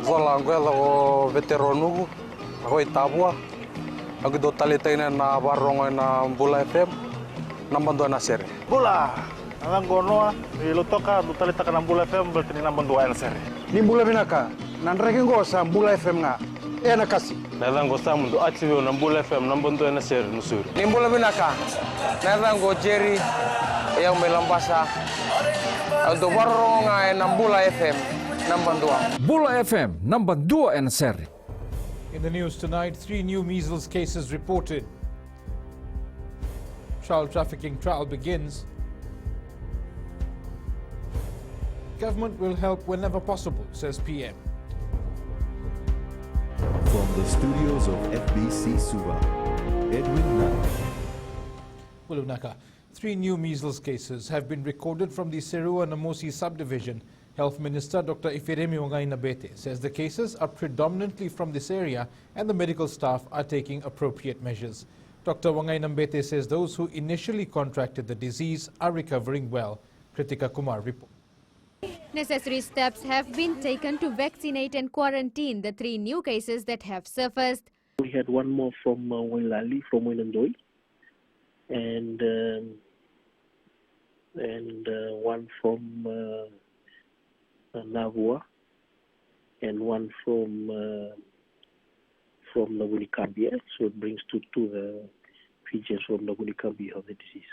Vola angwela o veteranu ako itabua. Ako do talitain na barong na Bula FM nambanduan na sir. Bula, ang gono ilutoka do talita ka ng Bula FM berarti ni nambanduan na sir. Ni Bula binaka nandraking ko sa Bula FM nga. Nakasi. Nalang ko sa mundo active ng Bula FM nambanduan na sir nusur. Ni Bula binaka nalang ko Jerry yang may lambasa. Do barong ng Bula FM nambanduan. Bula FM nambanduan na sir. In the news tonight, 3 new measles cases reported. Child trafficking trial begins. Government will help whenever possible, says PM. From the studios of FBC Suva, Edwin Naka. Naka. 3 new measles cases have been recorded from the Serua Namosi subdivision. Health Minister Dr. Ifiremi Wangai-Nabete says the cases are predominantly from this area and the medical staff are taking appropriate measures. Dr. Wangai-Nabete says those who initially contracted the disease are recovering well. Kritika Kumar reports. Necessary steps have been taken to vaccinate and quarantine the 3 new cases that have surfaced. We had one more from Wailali, from Winandoi, and one from Navua, and one from Nagunikambia. So it brings to the Fijians from Nagunikambia of the disease.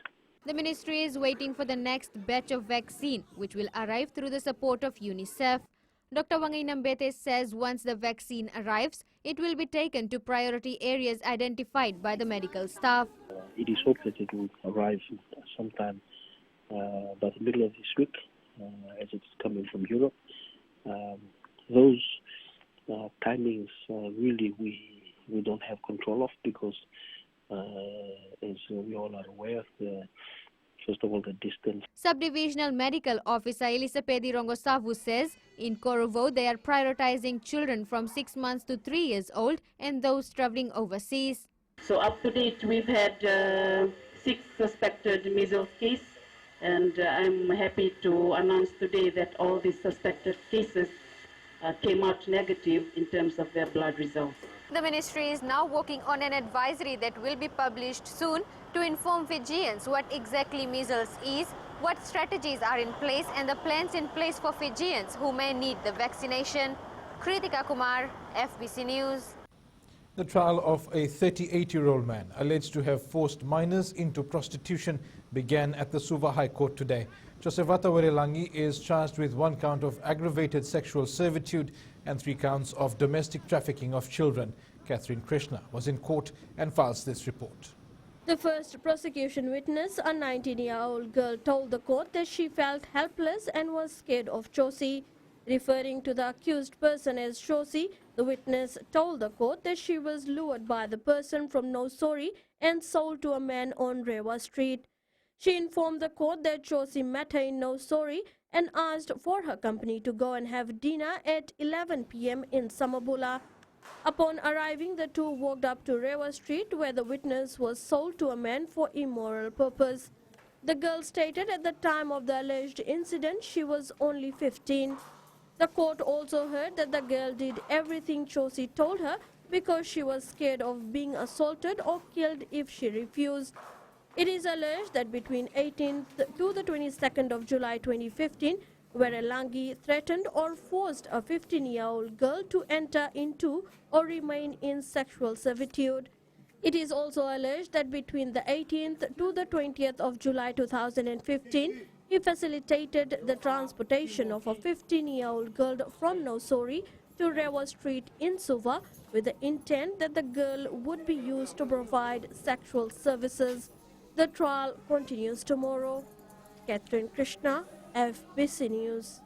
The ministry is waiting for the next batch of vaccine, which will arrive through the support of UNICEF. Dr. Wangai-Nabete says once the vaccine arrives, it will be taken to priority areas identified by the medical staff. It is hoped that it will arrive sometime by the middle of this week, as it's coming from Europe. Those timings really we don't have control of because, as we all are aware, first of all, the distance. Subdivisional Medical Officer Elisapedi Rongosavu says in Korovo they are prioritizing children from 6 months to 3 years old and those traveling overseas. So up to date, we've had 6 suspected measles cases. And I'm happy to announce today that all these suspected cases came out negative in terms of their blood results. The ministry is now working on an advisory that will be published soon to inform Fijians what exactly measles is, what strategies are in place and the plans in place for Fijians who may need the vaccination. Kritika Kumar, FBC News. The trial of a 38-year-old man alleged to have forced minors into prostitution began at the Suva High Court today. Josevata Werelangi is charged with 1 count of aggravated sexual servitude and 3 counts of domestic trafficking of children. Catherine Krishna was in court and files this report. The first prosecution witness, a 19-year-old girl, told the court that she felt helpless and was scared of Chosi. Referring to the accused person as Chosi, the witness told the court that she was lured by the person from Nosori and sold to a man on Rewa Street. She informed the court that Chosi met her in Nosori and asked for her company to go and have dinner at 11 p.m. in Samabula. Upon arriving, the two walked up to Rewa Street where the witness was sold to a man for immoral purpose. The girl stated at the time of the alleged incident she was only 15. The court also heard that the girl did everything Chosi told her because she was scared of being assaulted or killed if she refused. It is alleged that between 18th to the 22nd of July 2015, Werelangi threatened or forced a 15-year-old girl to enter into or remain in sexual servitude. It is also alleged that between the 18th to the 20th of July 2015, he facilitated the transportation of a 15-year-old girl from Nosori to Rewa Street in Suva with the intent that the girl would be used to provide sexual services. The trial continues tomorrow. Catherine Krishna, FBC News.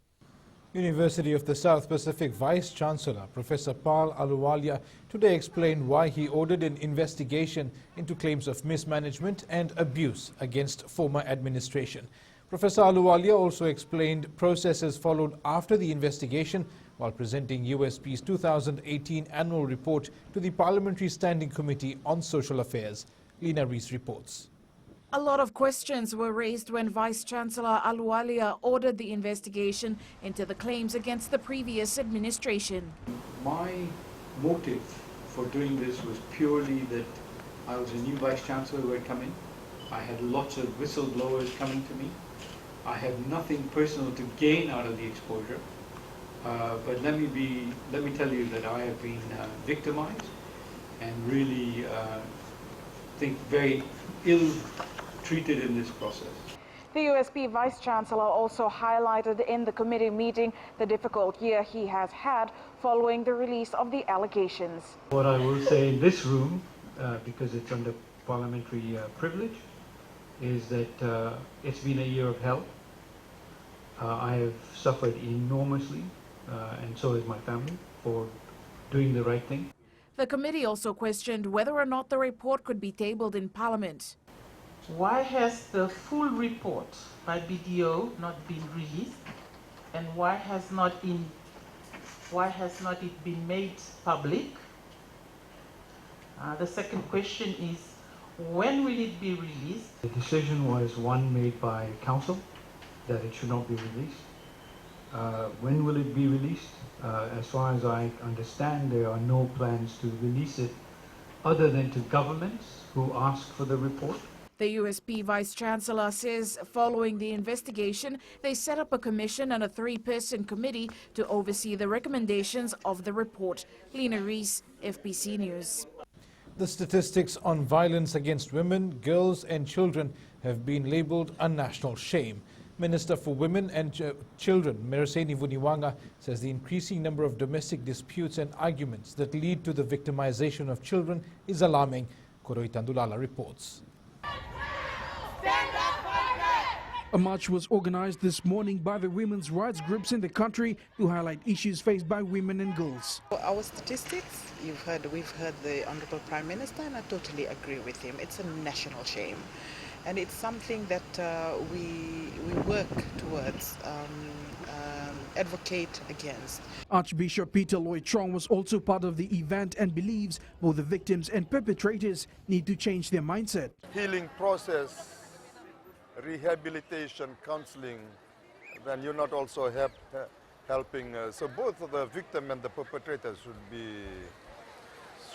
University of the South Pacific Vice Chancellor Professor Paul Aluwalia today explained why he ordered an investigation into claims of mismanagement and abuse against former administration. Professor Aluwalia also explained processes followed after the investigation while presenting USP's 2018 annual report to the Parliamentary Standing Committee on Social Affairs. Lena Rees reports. A lot of questions were raised when Vice-Chancellor Aluwalia ordered the investigation into the claims against the previous administration. My motive for doing this was purely that I was a new Vice-Chancellor who had come in. I had lots of whistleblowers coming to me. I had nothing personal to gain out of the exposure. But let me tell you that I have been victimized and really think very ill-treated in this process. The USP Vice-Chancellor also highlighted in the committee meeting the difficult year he has had following the release of the allegations. What I will say in this room, because it's under parliamentary privilege, is that it's been a year of hell. I have suffered enormously, and so has my family, for doing the right thing. The committee also questioned whether or not the report could be tabled in Parliament. Why has the full report by BDO not been released, and why has not it been made public? The second question is, when will it be released? The decision was one made by council that it should not be released. When will it be released? As far as I understand, there are no plans to release it other than to governments who ask for the report. The USP Vice-Chancellor says following the investigation, they set up a commission and a 3-person committee to oversee the recommendations of the report. Lena Rees, FBC News. The statistics on violence against women, girls and children have been labelled a national shame. Minister for Women and Children, Mereseni Vuniwanga, says the increasing number of domestic disputes and arguments that lead to the victimization of children is alarming. Koroi Tandulala reports. A march was organized this morning by the women's rights groups in the country to highlight issues faced by women and girls. Our statistics, we've heard the Honorable Prime Minister, and I totally agree with him. It's a national shame. And it's something that we work towards, advocate against. Archbishop Peter Lloyd Chong was also part of the event and believes both the victims and perpetrators need to change their mindset. Healing process, rehabilitation, counseling, then you're not also helping. So both the victim and the perpetrators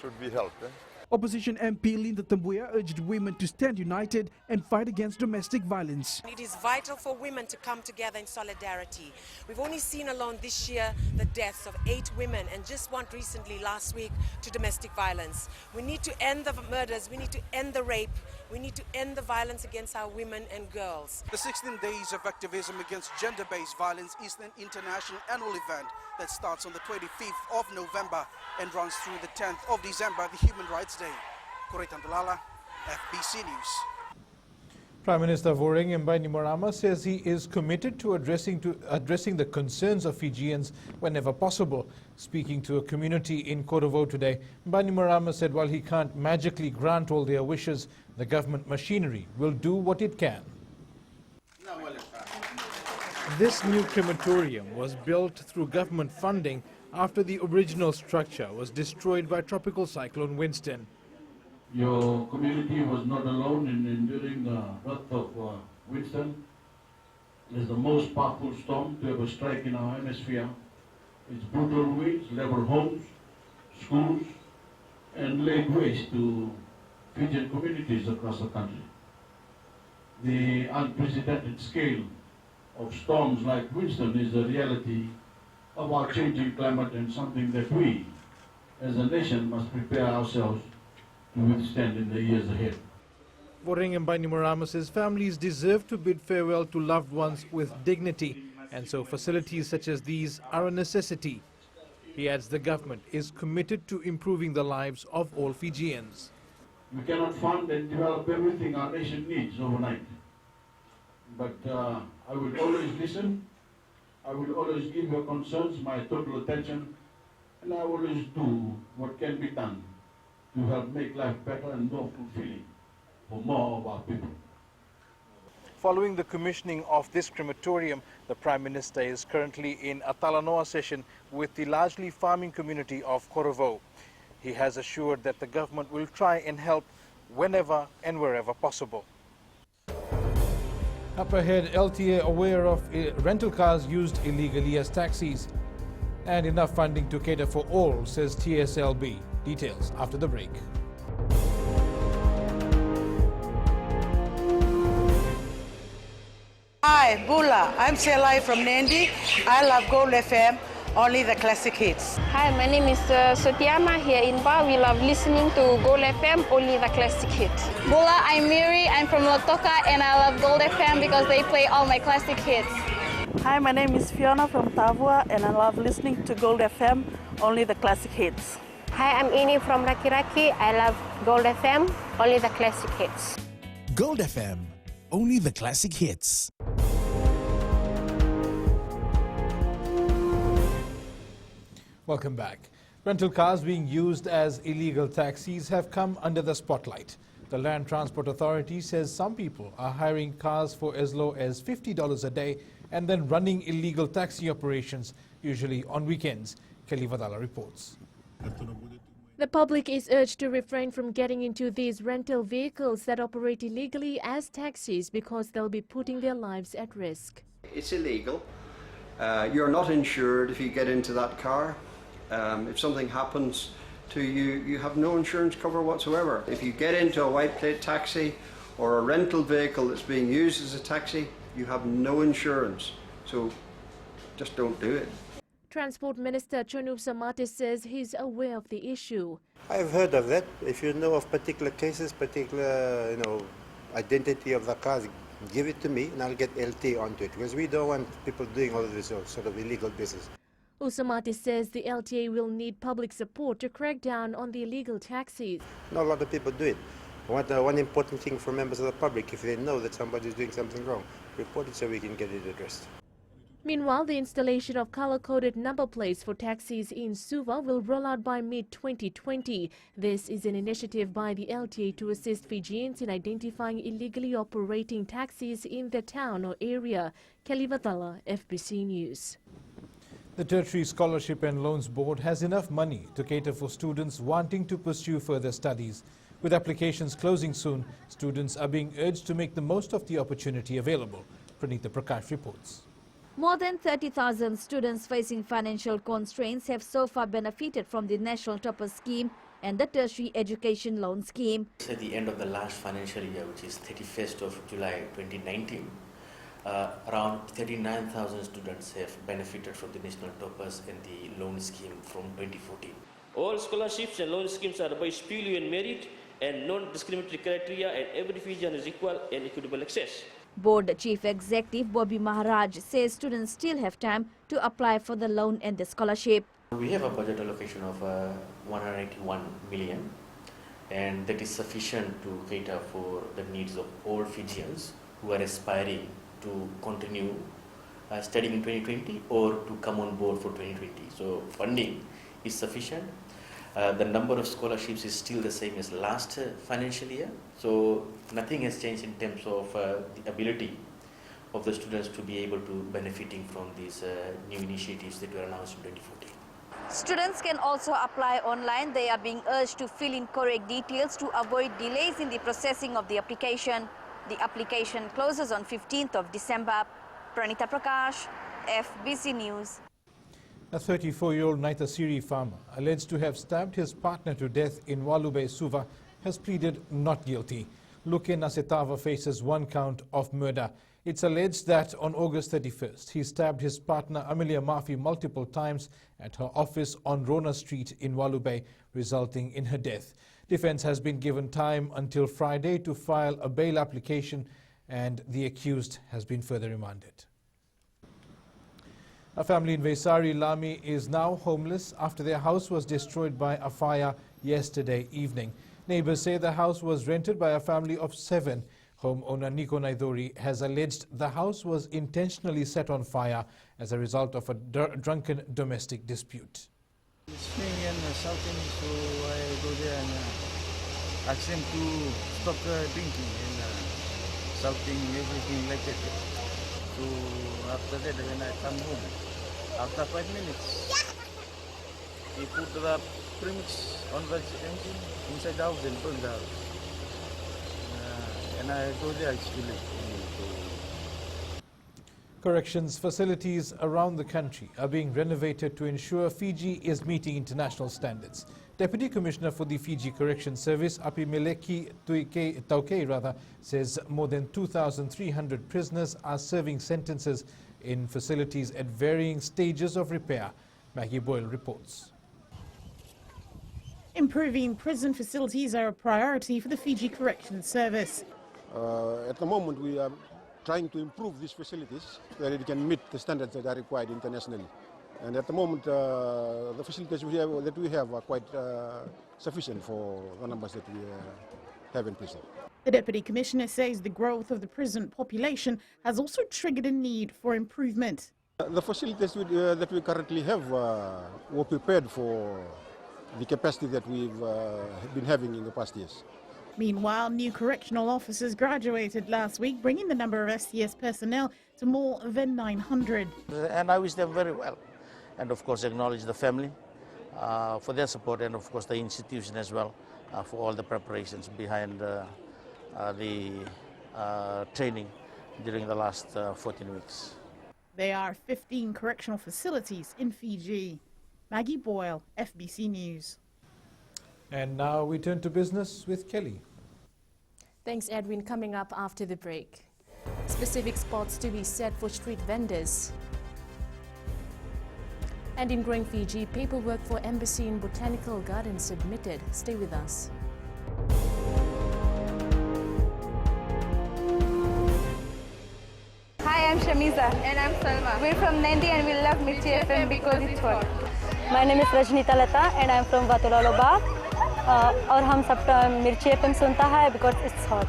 should be helped. Opposition MP Linda Tambuya urged women to stand united and fight against domestic violence. It is vital for women to come together in solidarity. We've only seen alone this year the deaths of 8 women, and just one recently last week to domestic violence. We need to end the murders, we need to end the rape, we need to end the violence against our women and girls. The 16 Days of Activism Against Gender-Based Violence is an international annual event that starts on the 25th of November and runs through the 10th of December, the Human Rights Day. Koroi Tandulala, FBC News. Prime Minister Voreng Bainimarama says he is committed to addressing the concerns of Fijians whenever possible. Speaking to a community in Korovo today, Bainimarama said while he can't magically grant all their wishes, the government machinery will do what it can. This new crematorium was built through government funding after the original structure was destroyed by Tropical Cyclone Winston. Your community was not alone in enduring the wrath of Winston. It is the most powerful storm to ever strike in our hemisphere. Its brutal winds leveled homes, schools, and laid waste to Fijian communities across the country. The unprecedented scale of storms like Winston is a reality of our changing climate and something that we, as a nation, must prepare ourselves to withstand in the years ahead. Voreng Bainimarama says families deserve to bid farewell to loved ones with dignity, and so facilities such as these are a necessity. He adds the government is committed to improving the lives of all Fijians. We cannot fund and develop everything our nation needs overnight. But I will always listen, I will always give your concerns my total attention, and I will always do what can be done to help make life better and more fulfilling for more of our people. Following the commissioning of this crematorium, the Prime Minister is currently in a Talanoa session with the largely farming community of Korovo. He has assured that the government will try and help whenever and wherever possible. Up ahead, LTA aware of rental cars used illegally as taxis. And enough funding to cater for all, says TSLB. Details after the break. Hi, Bula. I'm Selai from Nandi. I love Gold FM, only the classic hits. Hi, my name is Sotiama here in Ba. We love listening to Gold FM, only the classic hits. Bula, I'm Miri. I'm from Lotoka and I love Gold FM because they play all my classic hits. Hi, my name is Fiona from Tavua and I love listening to Gold FM, only the classic hits. Hi, I'm Ini from Raki Raki. I love Gold FM, only the classic hits. Gold FM, only the classic hits. Welcome back. Rental cars being used as illegal taxis have come under the spotlight. The Land Transport Authority says some people are hiring cars for as low as $50 a day and then running illegal taxi operations, usually on weekends. Kelly Vadala reports. The public is urged to refrain from getting into these rental vehicles that operate illegally as taxis because they'll be putting their lives at risk. It's illegal. You're not insured if you get into that car. If something happens to you, you have no insurance cover whatsoever. If you get into a white plate taxi or a rental vehicle that's being used as a taxi, you have no insurance. So just don't do it. Transport Minister Chonup Samati says he's aware of the issue. I've heard of that. If you know of particular cases, particular identity of the cars, give it to me and I'll get LT onto it because we don't want people doing all of this sort of illegal business. Usamati says the LTA will need public support to crack down on the illegal taxis. Not a lot of people do it. One important thing for members of the public, if they know that somebody is doing something wrong, report it so we can get it addressed. Meanwhile, the installation of color-coded number plates for taxis in Suva will roll out by mid-2020. This is an initiative by the LTA to assist Fijians in identifying illegally operating taxis in the town or area. Kelly Vatala, FBC News. The Tertiary Scholarship and Loans Board has enough money to cater for students wanting to pursue further studies. With applications closing soon, students are being urged to make the most of the opportunity available. Pranita Prakash reports. More than 30,000 students facing financial constraints have so far benefited from the National Topper Scheme and the Tertiary Education Loan Scheme. At the end of the last financial year, which is 31st of July 2019, around 39,000 students have benefited from the National Toppers and the loan scheme from 2014. All scholarships and loan schemes are based purely on merit and non-discriminatory criteria, and every Fijian is equal and equitable access. Board Chief Executive Bobby Maharaj says students still have time to apply for the loan and the scholarship. We have a budget allocation of 181 million, and that is sufficient to cater for the needs of all Fijians who are aspiring to continue studying in 2020 or to come on board for 2020. So funding is sufficient. The number of scholarships is still the same as last financial year. So nothing has changed in terms of the ability of the students to be able to benefiting from these new initiatives that were announced in 2014. Students can also apply online. They are being urged to fill in correct details to avoid delays in the processing of the application. The application closes on 15th of December. Pranita Prakash, FBC News. A 34-year-old Naitasiri farmer, alleged to have stabbed his partner to death in Walubay, Suva, has pleaded not guilty. Luke Nasetava faces one count of murder. It's alleged that on August 31st, he stabbed his partner Amelia Murphy multiple times at her office on Rona Street in Walubay, resulting in her death. Defense has been given time until Friday to file a bail application, and the accused has been further remanded. A family in Vesari, Lami, is now homeless after their house was destroyed by a fire yesterday evening. Neighbors say the house was rented by a family of 7. Homeowner Nico Naidori has alleged the house was intentionally set on fire as a result of a drunken domestic dispute. Swinging and shouting, so I go there and ask them to stop drinking and shouting everything like that. So after that, when I come home, after 5 minutes, he put the premix on the engine inside the house and burned the house. And I go there, I still Corrections facilities around the country are being renovated to ensure Fiji is meeting international standards. Deputy Commissioner for the Fiji Correction Service, Apimeleki Tauke, says more than 2,300 prisoners are serving sentences in facilities at varying stages of repair. Maggie Boyle reports. Improving prison facilities are a priority for the Fiji Corrections Service. At the moment, we are trying to improve these facilities so that it can meet the standards that are required internationally. And at the moment, the facilities that we have are quite sufficient for the numbers that we have in prison. The Deputy Commissioner says the growth of the prison population has also triggered a need for improvement. The facilities that we currently have were prepared for the capacity that we've been having in the past years. Meanwhile, new correctional officers graduated last week, bringing the number of STS personnel to more than 900. And I wish them very well. And of course acknowledge the family for their support, and of course the institution as well for all the preparations behind the training during the last 14 weeks. There are 15 correctional facilities in Fiji. Maggie Boyle, FBC News. And now we turn to business with Kelly. Thanks, Edwin. Coming up after the break. Specific spots to be set for street vendors. And in growing Fiji, paperwork for embassy in Botanical Gardens submitted. Stay with us. Hi, I'm Shamiza. And I'm Salma. We're from Nandi and we love Mirchi FM because it's hot. My name is Rajnita Lata and I'm from Vatulaloba. और हम सब मिर्ची FM सुनता है because it's hot.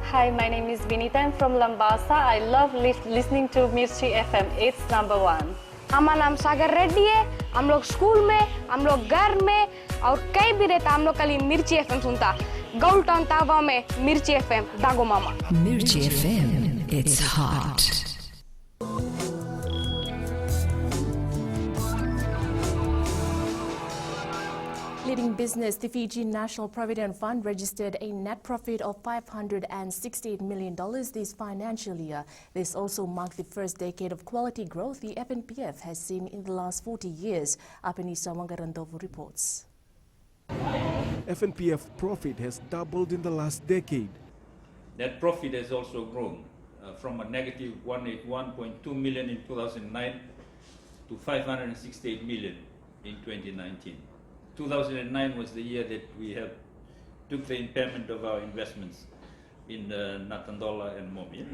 Hi, my name is Vinita. I'm from Lambasa. I love listening to Mirchi FM. It's #1. हमारा नाम सागर रेड्डी है. हम लोग स्कूल में, हम लोग घर में और कहीं भी रहता हम लोग कल मिर्ची एफएम सुनता. गोल्ड टाउन तावा में मिर्ची एफएम दागो मामा. Mirchi FM. It's hot. Leading business, the Fiji National Provident Fund registered a net profit of $568 million this financial year. This also marked the first decade of quality growth the FNPF has seen in the last 40 years. Apenisa Wangarandovu reports. FNPF profit has doubled in the last decade. Net profit has also grown from a negative 181.2 million in 2009 to 568 million in 2019. 2009 was the year that we took the impairment of our investments in Natandola and Momi.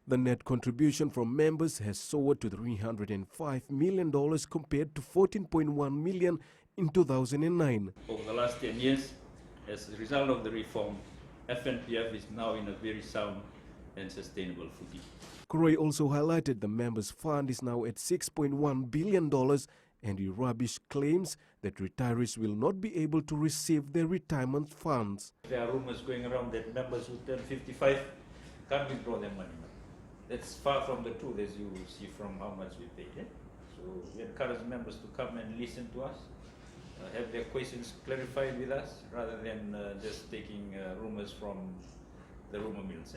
The net contribution from members has soared to $305 million compared to $14.1 million in 2009. Over the last 10 years, as a result of the reform, FNPF is now in a very sound and sustainable footing. Croy also highlighted the members' fund is now at $6.1 billion, and he rubbished claims that retirees will not be able to receive their retirement funds. There are rumors going around that members who turn 55 can't withdraw their money. That's far from the truth, as you will see from how much we pay. Yeah? So we encourage members to come and listen to us, have their questions clarified with us, rather than just taking rumors from the rumor mills.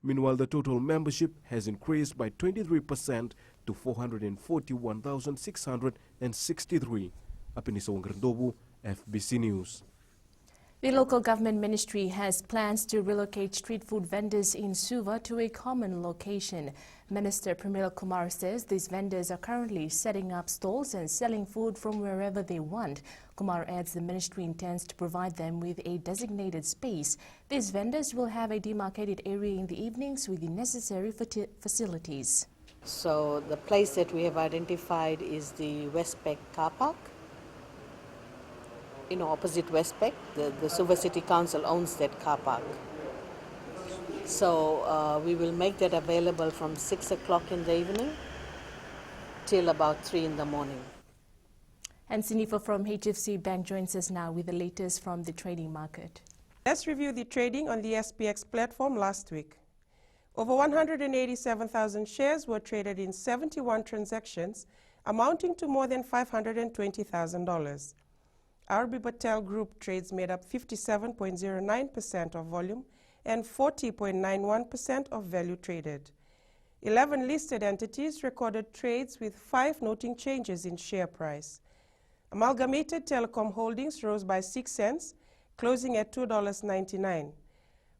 Meanwhile, the total membership has increased by 23% to 441,663. Apenisa Wangarandovu, FBC News. The local government ministry has plans to relocate street food vendors in Suva to a common location. Minister Pramila Kumar says these vendors are currently setting up stalls and selling food from wherever they want. Kumar adds the ministry intends to provide them with a designated space. These vendors will have a demarcated area in the evenings with the necessary facilities. So the place that we have identified is the Westpac car park. Opposite Westpac, the Suva City Council owns that car park. So we will make that available from 6 o'clock in the evening till about 3 in the morning. And Sinifa from HFC Bank joins us now with the latest from the trading market. Let's review the trading on the SPX platform last week. Over 187,000 shares were traded in 71 transactions, amounting to more than $520,000. RB Batel Group trades made up 57.09% of volume and 40.91% of value traded. 11 listed entities recorded trades with 5 noting changes in share price. Amalgamated Telecom Holdings rose by 6 cents, closing at $2.99.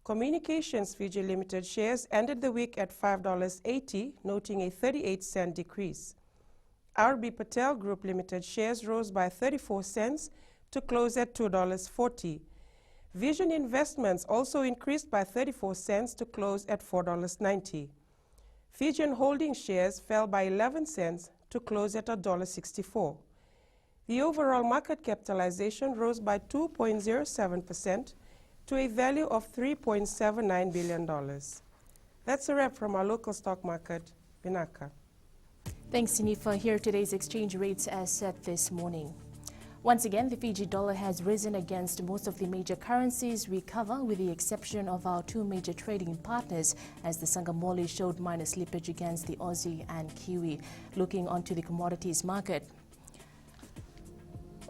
Communications Fiji Limited shares ended the week at $5.80, noting a 38-cent decrease. RB Patel Group Limited shares rose by 34 cents to close at $2.40. Vision Investments also increased by 34 cents to close at $4.90. Fijian Holdings shares fell by 11 cents to close at $1.64. The overall market capitalization rose by 2.07% to a value of $3.79 billion. That's a wrap from our local stock market, Vinaka. Thanks, Sinifa. Here are today's exchange rates as set this morning. Once again, the Fiji dollar has risen against most of the major currencies we cover, with the exception of our 2 major trading partners, as the Sangamoli showed minor slippage against the Aussie and Kiwi. Looking onto the commodities market,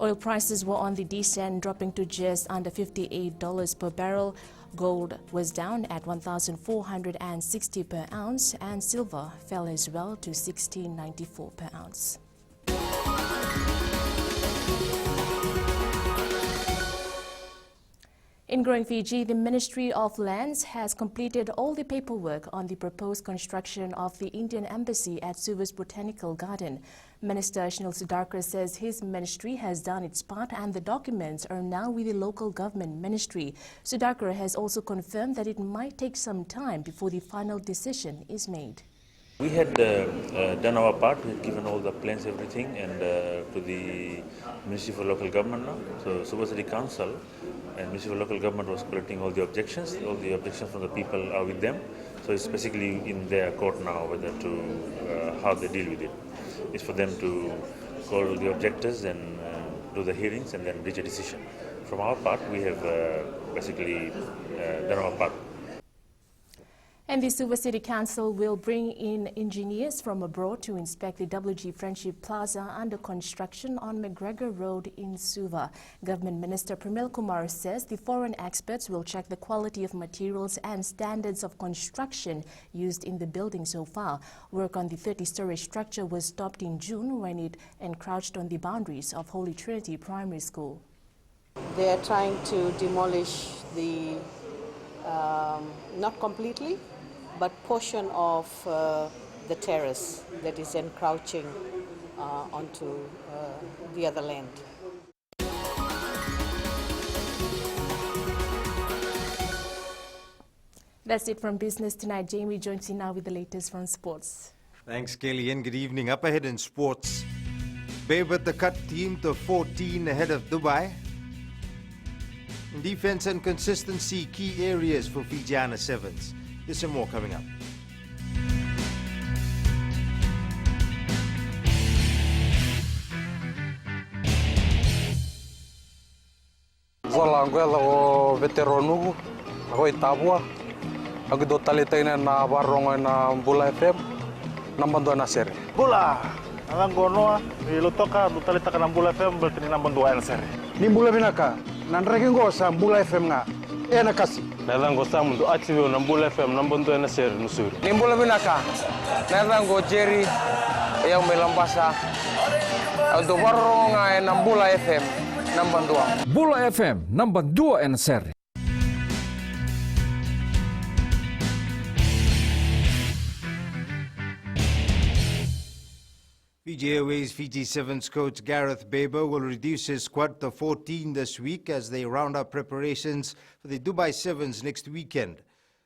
oil prices were on the descent, dropping to just under $58 per barrel. Gold was down at $1,460 per ounce, and silver fell as well to $16.94 per ounce. In growing Fiji, the Ministry of Lands has completed all the paperwork on the proposed construction of the Indian Embassy at Suva's Botanical Garden. Minister Shnil Sudhakar says his ministry has done its part and the documents are now with the local government ministry. Sudhakar has also confirmed that it might take some time before the final decision is made. We had done our part. We had given all the plans, everything, and to the Ministry for Local Government now. So Suva City Council and Ministry for Local Government was collecting all the objections. All the objections from the people are with them. So it's basically in their court now whether to how they deal with it. It's for them to call the objectors and do the hearings and then reach a decision. From our part, we have basically done our part. And the Suva City Council will bring in engineers from abroad to inspect the WG Friendship Plaza under construction on McGregor Road in Suva. Government Minister Pramil Kumar says the foreign experts will check the quality of materials and standards of construction used in the building so far. Work on the 30-story structure was stopped in June when it encroached on the boundaries of Holy Trinity Primary School. They are trying to demolish the, not completely, but portion of the terrace that is encroaching onto the other land. That's it from Business Tonight. Jamie joins you now with the latest from sports. Thanks, Kelly, and good evening. Up ahead in sports, Babe the cut team to 14 ahead of Dubai. In defense and consistency, key areas for Fijiana Sevens. There's some more coming up. Zola ngwela o veteranu ako itabua ako do talitay na barong na Bula FM nambando na sir. Bula ang gono ilutoka do talita ka ng Bula FM berarti nambando na sir. Ni Bula binaka nanregen go sa Bula FM nga na kasi. Nalango sa mundo active ng Bula FM nambando na sir nusur. Ni Bula binaka nalango Jerry yang melambasa do barong ng Bula FM nambando. Bula FM number 2 and sir. Fiji Airways Fiji Sevens coach Gareth Baber will reduce his squad to 14 this week as they round up preparations for the Dubai Sevens next weekend.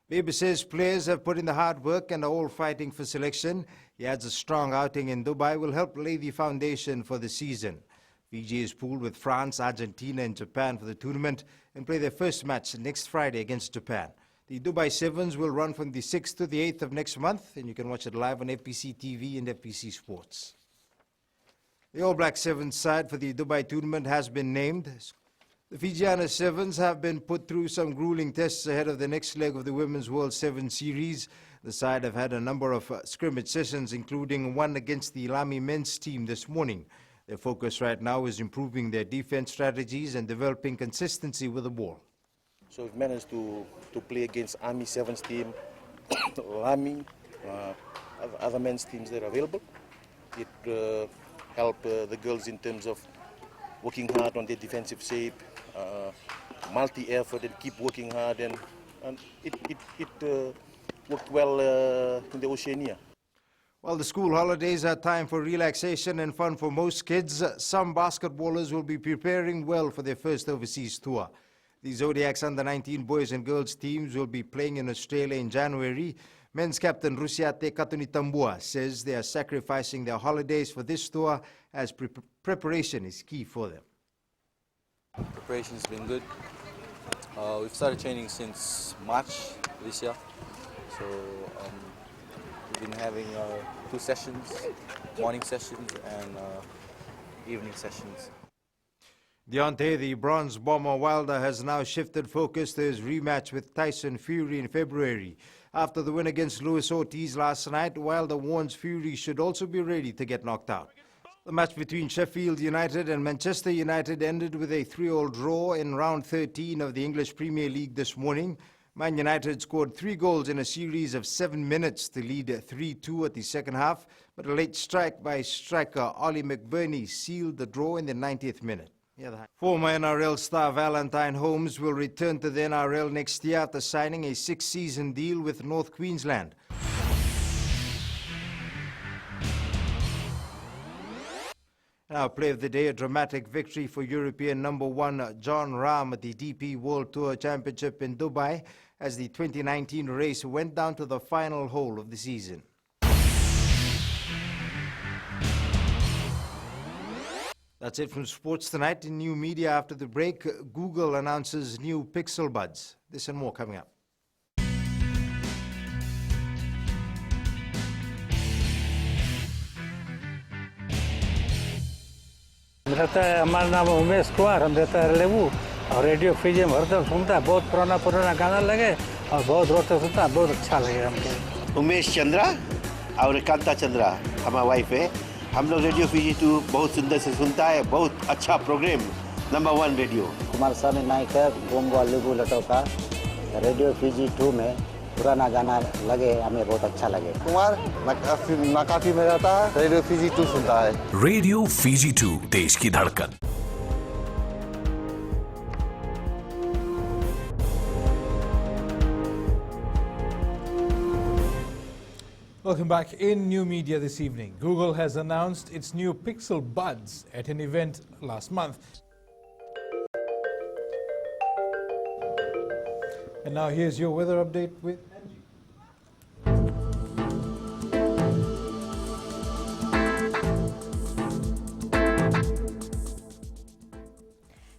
Baber says players have put in the hard work and are all fighting for selection. He adds a strong outing in Dubai will help lay the foundation for the season. Fiji is pooled with France, Argentina and Japan for the tournament and play their first match next Friday against Japan. The Dubai Sevens will run from the 6th to the 8th of next month, and you can watch it live on FPC TV and FPC Sports. The All Black Sevens side for the Dubai tournament has been named. The Fijiana Sevens have been put through some grueling tests ahead of the next leg of the Women's World Sevens Series. The side have had a number of scrimmage sessions, including one against the Lami men's team this morning. Their focus right now is improving their defense strategies and developing consistency with the ball. So we've managed to play against Army Sevens team, Lami, other men's teams that are available. It help the girls in terms of working hard on their defensive shape, multi-effort, and keep working hard, and it worked well in the Oceania. Well, the school holidays are time for relaxation and fun for most kids. Some basketballers will be preparing well for their first overseas tour. The Zodiacs under-19 boys and girls teams will be playing in Australia in January. Men's captain Rusiate Katunitambua says they are sacrificing their holidays for this tour as preparation is key for them. Preparation's been good. We've started training since March this year. So we've been having 2 sessions, morning sessions and evening sessions. Deontay, the bronze bomber Wilder, has now shifted focus to his rematch with Tyson Fury in February. After the win against Luis Ortiz last night, Wilder warns Fury should also be ready to get knocked out. The match between Sheffield United and Manchester United ended with a 3-all draw in round 13 of the English Premier League this morning. Man United scored 3 goals in a series of 7 minutes to lead 3-2 at the second half, but a late strike by striker Ollie McBurney sealed the draw in the 90th minute. Former NRL star Valentine Holmes will return to the NRL next year after signing a 6-season deal with North Queensland. Now, play of the day, a dramatic victory for European #1 John Rahm at the DP World Tour Championship in Dubai as the 2019 race went down to the final hole of the season. That's it from sports tonight. In new media after the break, Google announces new Pixel Buds. This and more coming up. हमारा नाम उमेश कुमार, हम रहता है लेबू और radio Fiji में हरदम सुनता है, बहुत पुराना गाना लगे और बहुत रोते सुनता है, बहुत अच्छा लगे हमको। उमेश चंद्रा और कांता चंद्रा हमारा वाइफ है, हम लोग रेडियो फीजी 2 बहुत सुंदर से सुनता है, बहुत अच्छा प्रोग्राम, #1 रेडियो। कुमार स्वामी नाइक है, गोमगो लेबू लटो का रेडियो फीजी 2 में पुराना गाना लगे, हमें बहुत अच्छा लगे। कुमार नाकाफी में रहता है, रेडियो फीजी 2 सुनता है। रेडियो फीजी 2, देश की धड़कन। Welcome back. In new media this evening, Google has announced its new Pixel Buds at an event last month. And now here's your weather update with Angie.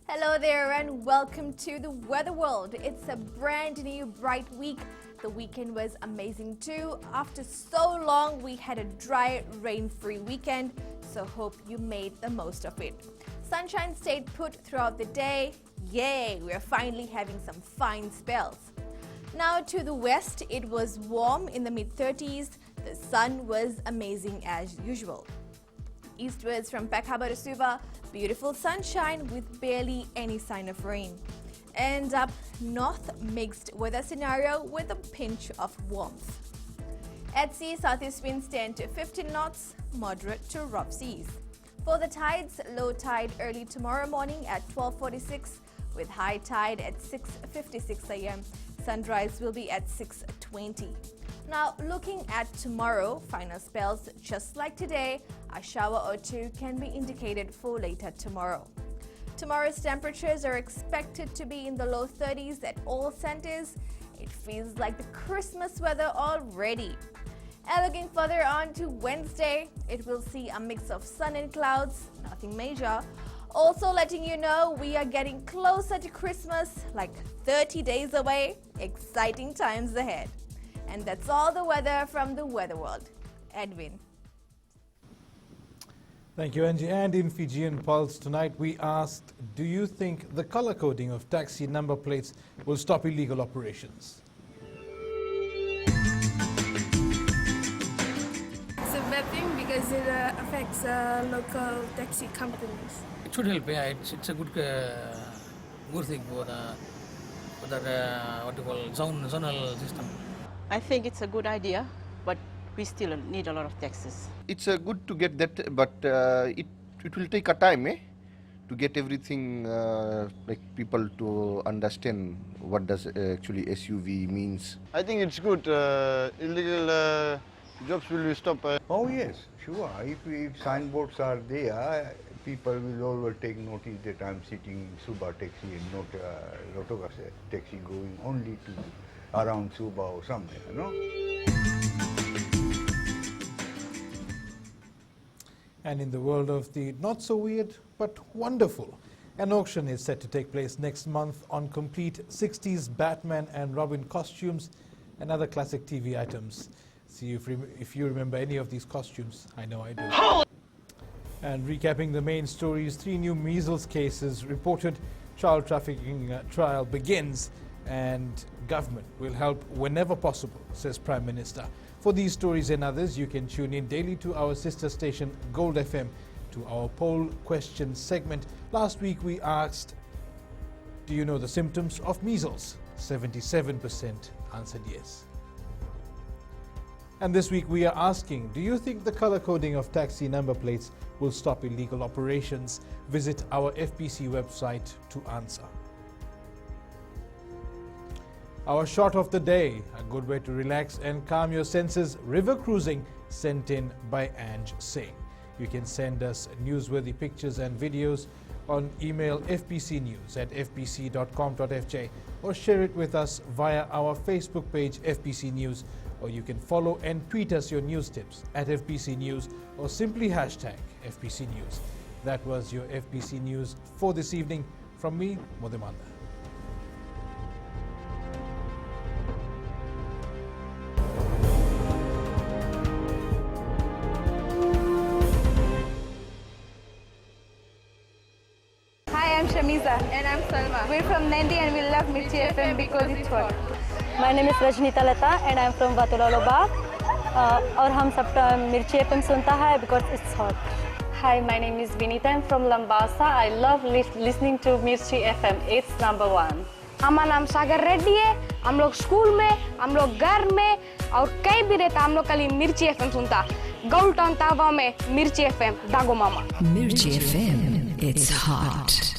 Hello there and welcome to the Weather World. It's a brand new bright week. The weekend was amazing too. After so long, we had a dry, rain-free weekend, so hope you made the most of it. Sunshine stayed put throughout the day. Yay, we're finally having some fine spells. Now to the west, it was warm in the mid-30s. The sun was amazing as usual. Eastwards from Peck Harbour to Suva, beautiful sunshine with barely any sign of rain. And up north, mixed weather scenario with a pinch of warmth. At sea, southeast winds 10 to 15 knots, moderate to rough seas. For the tides, low tide early tomorrow morning at 12:46 with high tide at 6:56 a.m. Sunrise will be at 6:20. Now, looking at tomorrow, final spells just like today, a shower or two can be indicated for later tomorrow. Tomorrow's temperatures are expected to be in the low 30s at all centers. It feels like the Christmas weather already. And looking further on to Wednesday, it will see a mix of sun and clouds, nothing major. Also letting you know we are getting closer to Christmas, like 30 days away. Exciting times ahead. And that's all the weather from the Weather World. Edwin. Thank you, Angie. And in Fijian Pulse tonight, we asked, do you think the color coding of taxi number plates will stop illegal operations? It's a bad thing because it affects local taxi companies. It should help, yeah. It's a good thing for the what you call zonal system. I think it's a good idea, but we still need a lot of taxes. It's good to get that, but it will take a time, to get everything like people to understand what does actually SUV means. I think it's good. Illegal jobs will stop. Oh yes, sure. If signboards are there, people will always take notice that I'm sitting Suba taxi and not Rotoka taxi going only to around Suba or somewhere, And in the world of the not so weird but wonderful, an auction is set to take place next month on complete 60s Batman and Robin costumes and other classic TV items. See if you remember any of these costumes. I know I do. And recapping the main stories, 3 new measles cases reported. Child trafficking trial begins, and government will help whenever possible, says Prime Minister. For these stories and others, you can tune in daily to our sister station Gold FM to our poll question segment. Last week we asked, do you know the symptoms of measles? 77% answered yes. And this week we are asking, do you think the color coding of taxi number plates will stop illegal operations? Visit our FPC website to answer. Our shot of the day, a good way to relax and calm your senses, river cruising, sent in by Ange Singh. You can send us newsworthy pictures and videos on email fpcnews@fpc.com.fj or share it with us via our Facebook page FPC News, or you can follow and tweet us your news tips at FPC News or simply hashtag FPC News. That was your FPC News for this evening. From me, Modemanda. Hi, I'm Shamiza. And I'm Salma. We're from Nandi and we love Mirchi FM because it's hot. My name is Rajnita Lata and I'm from Vatulaloba. और हम सब मिर्ची FM सुनता है because it's hot. Hi, my name is Vinita. I'm from Lambasa. I love listening to Mirchi FM. It's number 1. हमारा नाम सागर रेड्डी है. हम लोग स्कूल में, हम लोग घर में और कहीं भी रहता हम लोग खाली मिर्ची FM सुनता. गोल्ड टाउन तावा में मिर्ची FM दागो मामा. Mirchi FM, it's hot.